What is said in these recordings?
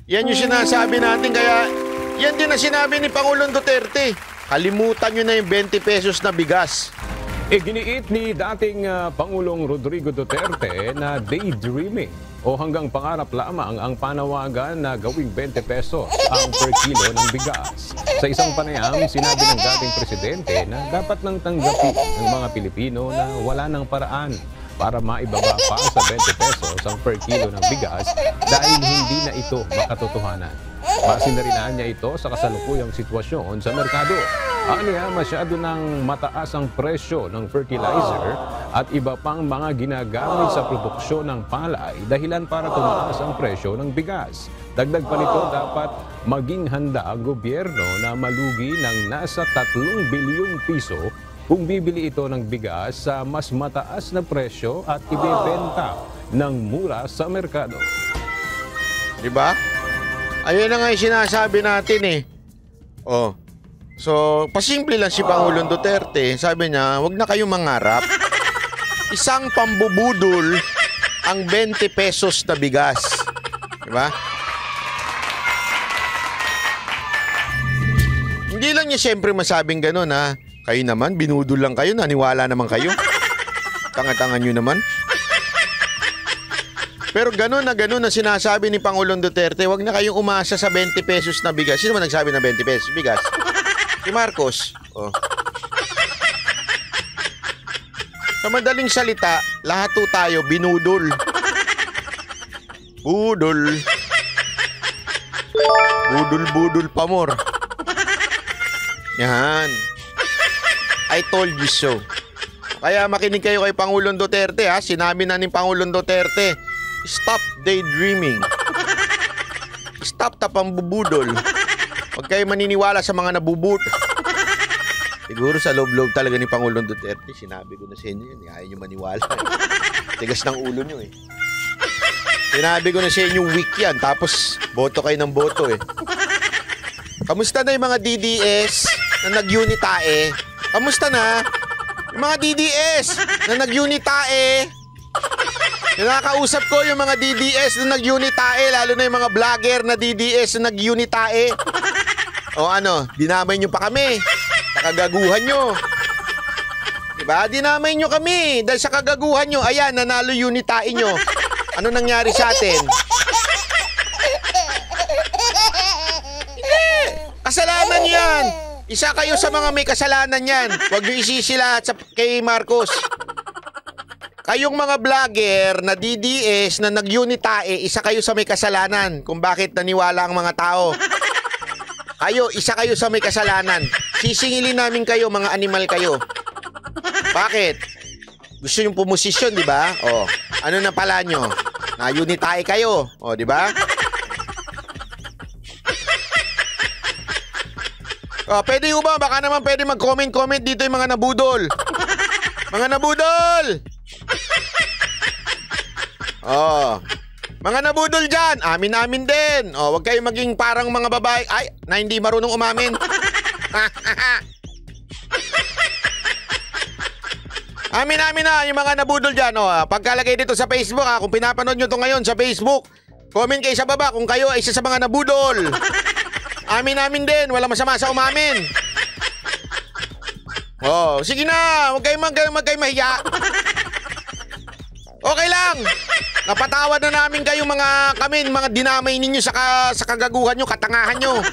Yan yung sinasabi natin, kaya yan din na sinabi ni Pangulong Duterte. Kalimutan nyo na yung 20 pesos na bigas. Iginiit ni dating Pangulong Rodrigo Duterte na daydreaming o hanggang pangarap lamang ang panawagan na gawing 20 pesos ang per kilo ng bigas. Sa isang panayam, sinabi ng dating presidente na dapat nang tanggapin ng mga Pilipino na wala nang paraan para maibaba pa sa 20 pesos ang per kilo ng bigas dahil hindi na ito makatotohanan. Masindarinaan niya ito sa kasalukuyang sitwasyon sa merkado. Aniya, masyado nang mataas ang presyo ng fertilizer at iba pang mga ginagamit sa produksyon ng palay dahilan para tumaas ang presyo ng bigas. Dagdag pa nito, dapat maging handa ang gobyerno na malugi ng nasa 3 bilyong piso kung bibili ito ng bigas sa mas mataas na presyo at ibebenta ng mura sa merkado. Diba? Ayun na nga yung sinasabi natin eh. Oh. So, pasimple lang si Pangulong Duterte. Sabi niya, wag na kayong mangarap. Isang pambubudol ang 20 pesos na bigas. Diba? Hindi lang niya siyempre masabing gano'n ha. Kayo naman, binudol lang kayo, naniwala naman kayo. Tanga-tanga nyo naman. Pero gano'n na sinasabi ni Pangulong Duterte, wag na kayong umasa sa 20 pesos na bigas. Sino man nagsabi ng 20 pesos bigas? Si Marcos. Oh. Sa madaling salita, lahat po tayo binudol. Budol. Budol pa more. Yan. I told you so. Kaya makinig kayo kay Pangulong Duterte ha. Sinabi na ni Pangulong Duterte, stop daydreaming. Stop tapambubudol. Huwag kayo maniniwala sa mga nabubud. Siguro sa loob-loob talaga ni Pangulong Duterte, sinabi ko na sa inyo yan. Ayaw nyo maniwala. Tigas ng ulo nyo eh. Sinabi ko na sa inyo weak yan. Tapos boto kayo ng boto eh. Kamusta na yung mga DDS na nag-unitae? Kamusta na? Yung mga DDS na nag-unitae. Nakakausap ko yung mga DDS na nag-unitae, lalo na yung mga vlogger na DDS na nag-unitae. O ano, dinamay nyo pa kami. Sa kagaguhan nyo. Diba? Dinamay nyo kami. Dahil sa kagaguhan nyo, ayan, nanalo unitae nyo. Ano nangyari sa atin? Kasalanan yan. Isa kayo sa mga may kasalanan yan. Huwag nyo isisi lahat kay Marcos. Kayong mga vlogger na DDS na nag-unitae, isa kayo sa may kasalanan kung bakit naniwala ang mga tao. Kayo, isa kayo sa may kasalanan. Sisingilin namin kayo, mga animal kayo. Bakit? Gusto yung pumosisyon, di ba? O, ano na pala nyo? Na-unitae kayo. O, di ba? O, pwede ba? Baka naman pwede mag-comment dito yung mga nabudol. Mga nabudol! Oh, mga nabudol dyan, amin din. Oh, wag kayo maging parang mga babae ay na hindi marunong umamin. Amin na yung mga nabudol dyan. Oh, pagkalagay dito sa Facebook kung pinapanood nyo to ngayon sa Facebook, comment kayo sa baba kung kayo ay isa sa mga nabudol. Amin din, walang masama sa umamin. Oh, sige na, wag kayo mahiya. Okay lang. Napatawad na namin kayo mga dinamay ninyo sa kagaguhan nyo, katangahan nyo.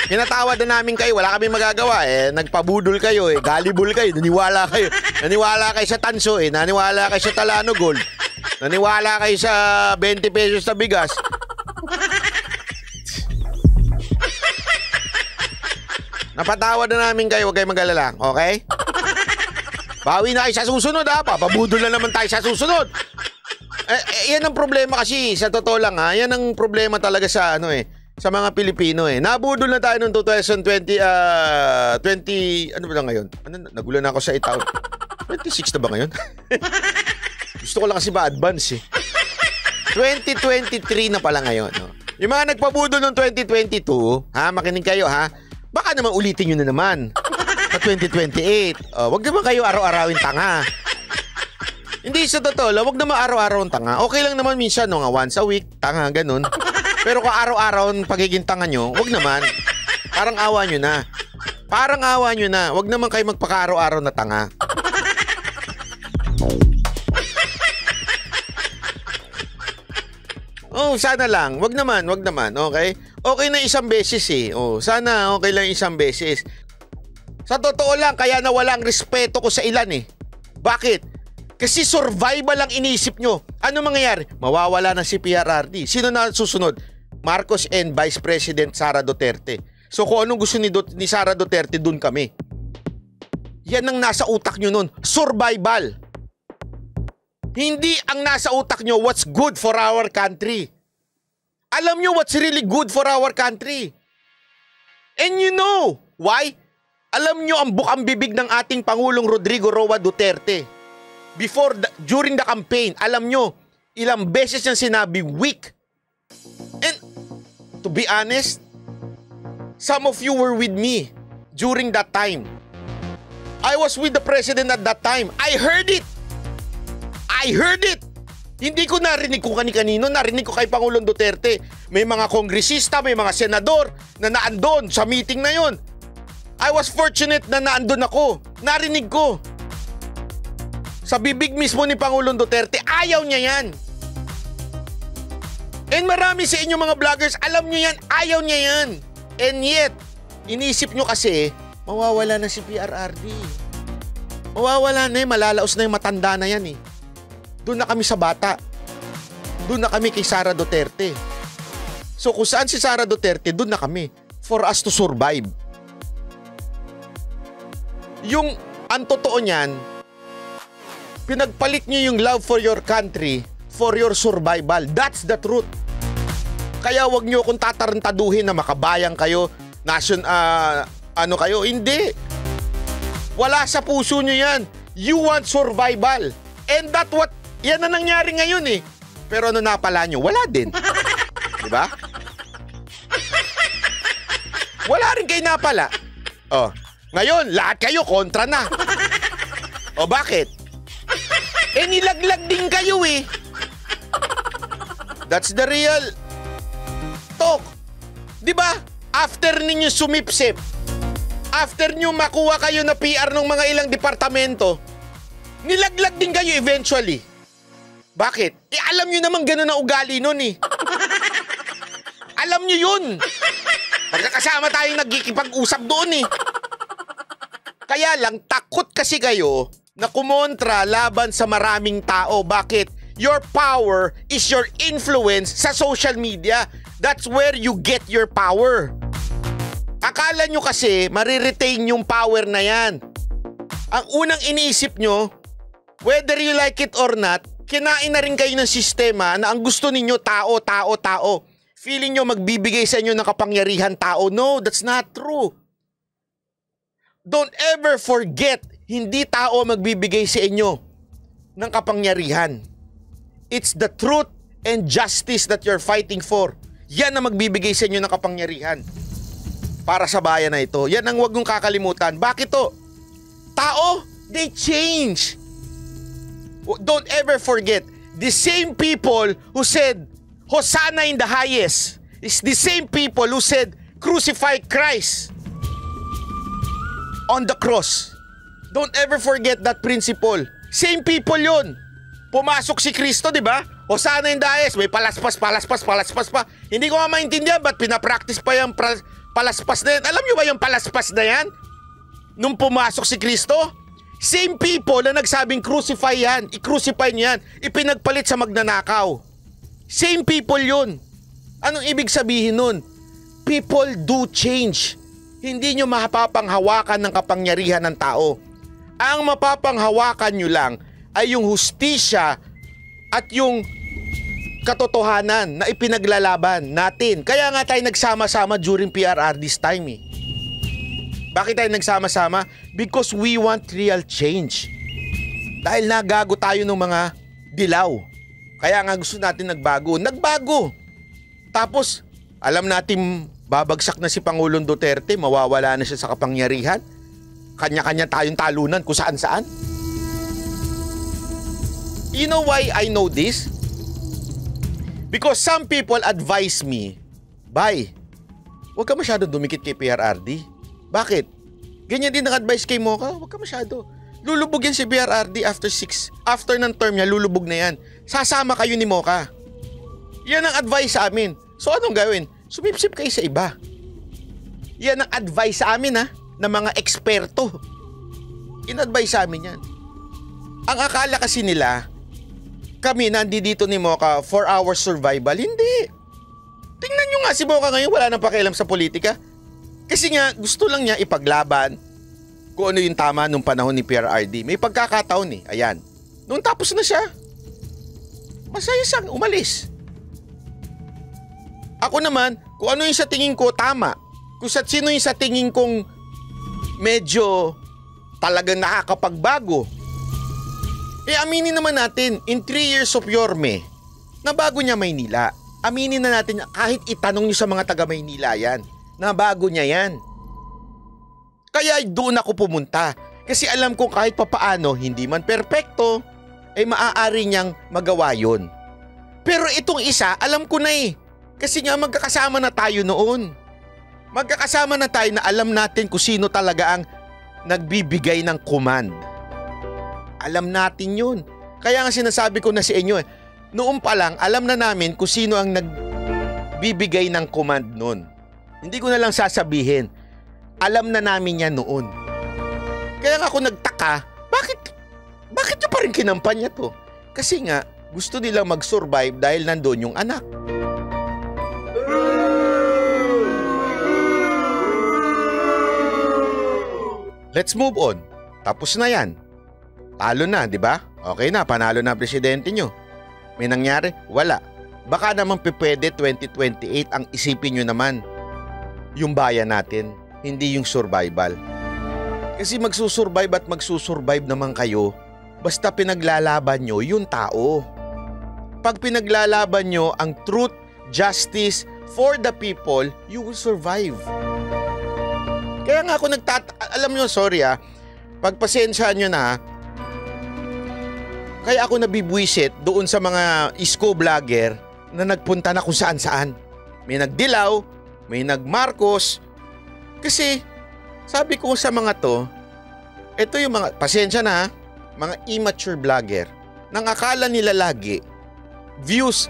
Pinatawad na namin kayo, wala kami magagawa eh. Nagpabudol kayo eh, galibul kayo, naniwala kayo. Naniwala kayo sa tanso eh, naniwala kayo sa Talano Gold. Naniwala kayo sa 20 pesos na bigas. Napatawad na namin kayo, huwag kayo mag-alala, okay? Bawi na kayo sa susunod ha. Papabudol na naman tayo sa susunod. Yan ang problema kasi. Sa totoo lang ha. Yan ang problema talaga sa sa mga Pilipino eh. Nabudol na tayo noong 2020 ano ba na ngayon? Nagulan ako sa 26 na ba ngayon? Gusto ko lang kasi ma-advance eh. 2023 na pala ngayon. No? Yung mga nagpabudol noong 2022, ha, makinig kayo ha. Baka naman ulitin nyo na naman. Sa 2028. Wag naman kayo araw-arawin tanga. Hindi sa totoo lang, wag naman araw-araw ang tanga. Okay lang naman minsan, no, nga once a week, tanga, ganun. Pero kung araw-araw ang pagiging tanga nyo, wag naman. Parang awa nyo na. Parang awa nyo na. Wag naman kayo magpaka-araw-araw na tanga. Oh, sana lang. Wag naman, okay? Okay na isang beses eh. Oh, sana okay lang isang beses. Sa totoo lang, kaya nawala ang respeto ko sa ilan eh. Bakit? Kasi survival lang inisip nyo. Ano mangyayari? Mawawala na si PRRD. Sino na susunod? Marcos and Vice President Sara Duterte. So kung anong gusto ni Sara Duterte, dun kami. Yan ang nasa utak nyo nun. Survival. Hindi ang nasa utak nyo what's good for our country. Alam nyo what's really good for our country. And you know why? Alam nyo ang bukang bibig ng ating Pangulong Rodrigo Roa Duterte. During the campaign, alam nyo, ilang beses niyang sinabi weak. And to be honest, some of you were with me during that time. I was with the president at that time. I heard it. Hindi ko narinig kung kani-kanino, narinig ko kay Pangulong Duterte. May mga kongresista, may mga senador na naandun sa meeting na yon. I was fortunate na naandun ako. Narinig ko. Sa bibig mismo ni Pangulong Duterte, ayaw niya yan. And marami sa inyo mga vloggers, alam niyo yan, ayaw niya yan. And yet, inisip nyo kasi, mawawala na si PRRD. Mawawala na eh, malalaos na yung matanda na yan eh. Doon na kami sa bata. Doon na kami kay Sara Duterte. So kung saan si Sara Duterte, doon na kami. For us to survive. Yung, ang totoo niyan, pinagpalit niyo yung love for your country for your survival. That's the truth. Kaya wag niyo akong tatarantaduhin na makabayang kayo, ano kayo. Hindi. Wala sa puso niyo yan. You want survival. And yan na nangyari ngayon eh. Pero ano napala niyo? Wala din. Diba? Wala rin kayo napala. Oh, ngayon, lahat kayo kontra na. O bakit? Eh nilaglag din kayo eh. That's the real talk. Diba? After ninyo sumipsip, after nyo makuha kayo na PR ng mga ilang departamento, nilaglag din kayo eventually. Bakit? Eh alam nyo naman gano'n na ugali nun eh. Alam nyo yun. Pagkakasama tayong nagkikipag-usap doon eh. Kaya lang, takot kasi kayo na kumontra laban sa maraming tao. Bakit? Your power is your influence sa social media. That's where you get your power. Akala nyo kasi mariretain yung power na yan. Ang unang iniisip nyo, whether you like it or not, kinain na rin kayo ng sistema na ang gusto ninyo tao. Feeling nyo magbibigay sa inyo ng kapangyarihan tao. No, that's not true. Don't ever forget, hindi tao magbibigay sa inyo ng kapangyarihan. It's the truth and justice that you're fighting for. Yan ang magbibigay sa inyo ng kapangyarihan para sa bayan na ito. Yan ang huwag mong kakalimutan. Bakit to? Tao, they change. Don't ever forget, the same people who said, Hosanna in the highest, is the same people who said, crucify Christ on the cross. Don't ever forget that principle. Same people yun. Pumasok si Kristo, di ba? Hosanna in the highest, may palaspas pa. Hindi ko nga maintindihan ba't pinapractice pa yung palaspas na yan. Alam nyo ba yung palaspas na yan? Nung pumasok si Kristo? Same people na nagsabing crucify yan, i-crucify niyan, ipinagpalit sa magnanakaw. Same people yun. Anong ibig sabihin nun? People do change. Hindi nyo mapapanghawakan ng kapangyarihan ng tao. Ang mapapanghawakan nyo lang ay yung hustisya at yung katotohanan na ipinaglalaban natin. Kaya nga tayo nagsama-sama during PRR this time eh. Bakit tayo nagsama-sama? Because we want real change. Dahil nagago tayo ng mga dilaw. Kaya nga gusto natin nagbago. Tapos, alam natin babagsak na si Pangulong Duterte, mawawala na siya sa kapangyarihan. Kanya-kanya tayong talunan kung saan-saan. You know why I know this? Because some people advise me, Bay, huwag ka masyado dumikit kay PRRD. Bakit? Ganyan din ang advice kay Mocha, huwag ka masyado. Lulubog yan si PRRD after ng term niya, lulubog na yan. Sasama kayo ni Mocha. Yan ang advice sa amin. So anong gawin? Sumipsip kayo sa iba. Yan ang advice sa amin ng mga eksperto. In-advise sa amin yan. Ang akala kasi nila, kami nandito ni Mocha for our survival. Hindi. Tingnan nyo nga si Mocha ngayon, wala nang pakialam sa politika. Kasi nga gusto lang niya ipaglaban kung ano yung tama nung panahon ni PRRD. May pagkakataon ayan. Nung tapos na siya, masaya siyang umalis. Ako naman, kung ano yung sa tingin ko tama, kung sino yung sa tingin kong medyo talagang nakakapagbago, aminin naman natin, in 3 years of Yorme, nabago niya Maynila. Aminin na natin, kahit itanong niyo sa mga taga Maynila yan, nabago niya yan. Kaya doon ako pumunta. Kasi alam ko kahit papaano, hindi man perpekto, maaari niyang magawa yun. Pero itong isa, alam ko na Kasi nga magkakasama na tayo noon. Magkakasama na tayo na alam natin kung sino talaga ang nagbibigay ng command. Alam natin yun. Kaya nga sinasabi ko na sa inyo noon pa lang alam na namin kung sino ang nagbibigay ng command noon. Hindi ko na lang sasabihin. Alam na namin yan noon. Kaya nga ako nagtaka, bakit nyo pa rin kinampanya to? Kasi nga, gusto nilang mag-survive dahil nandoon yung anak. Let's move on. Tapos na yan. Talo na, di ba? Okay na, panalo na ang presidente nyo. May nangyari? Wala. Baka naman pwede 2028 ang isipin nyo naman. Yung bayan natin, hindi yung survival. Kasi magsusurvive at magsusurvive naman kayo, basta pinaglalaban nyo yung tao. Pag pinaglalaban nyo ang truth, justice for the people, you will survive. Kaya nga ako alam nyo, sorry pagpasensyahan nyo na kaya ako nabibwisit doon sa mga isko vlogger na nagpunta na kung saan-saan. May nagdilaw, may nagmarcos. Kasi sabi ko sa mga to, ito yung mga, pasensya na mga immature vlogger nang akala nila lagi views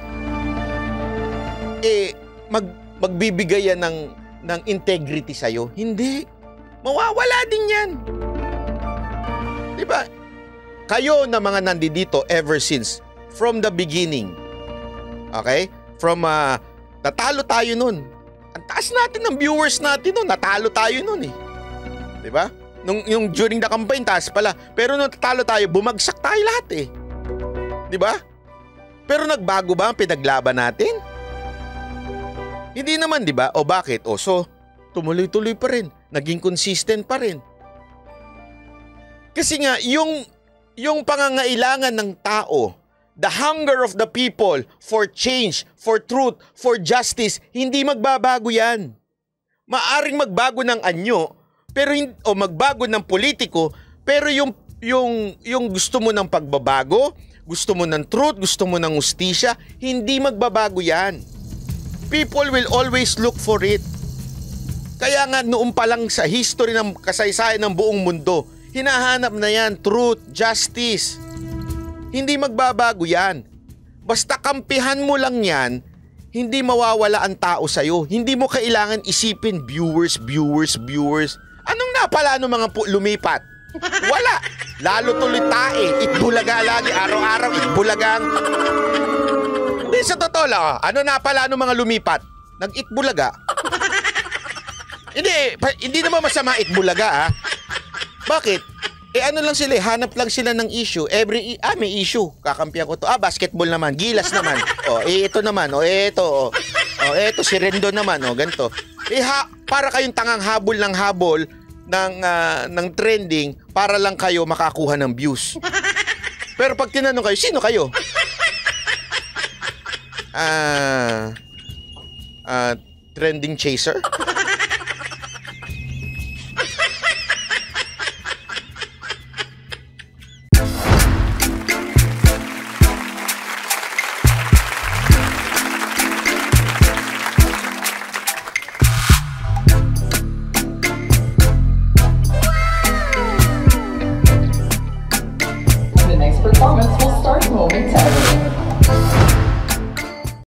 magbibigay yan ng integrity sa'yo. Hindi. Mawawala din yan. Diba? Kayo na mga nandito ever since, from the beginning. Okay? From, natalo tayo nun. Ang taas natin ng viewers natin nun. Natalo tayo nun Diba? Yung during the campaign, taas pala. Pero nung natalo tayo, bumagsak tayo lahat Diba? Pero nagbago ba ang pinaglaban natin? Hindi naman, di ba? O bakit? O so, tumuloy-tuloy pa rin. Naging consistent pa rin. Kasi nga, yung pangangailangan ng tao, the hunger of the people for change, for truth, for justice, hindi magbabago yan. Maaring magbago ng anyo, pero o magbago ng politiko, pero yung gusto mo ng pagbabago, gusto mo ng truth, gusto mo ng hustisya, hindi magbabago yan. People will always look for it. Kaya nga noon pa lang sa history ng kasaysayan ng buong mundo, hinahanap na yan, truth, justice. Hindi magbabago yan. Basta kampihan mo lang yan, hindi mawawala ang tao sa'yo. Hindi mo kailangan isipin viewers. Anong napala ng mga lumipat? Wala. Lalo tuloy tae. Itbulaga lagi. Araw-araw itbulagang. Hindi, sa totoo lang. Ano napala ng mga lumipat? Nag-itbulaga. Hindi naman masama itbulaga Bakit? Ano lang sila, hanap lang sila ng issue. May issue. Kakampihan ko to. Basketball naman. Gilas naman. Ito naman. Ito. Ito si Rendo naman. Ganito. Para kayong tangang habol ng habol ng trending para lang kayo makakuha ng views. Pero pag tinanong kayo, sino kayo? Trending chaser? performance will start momentarily.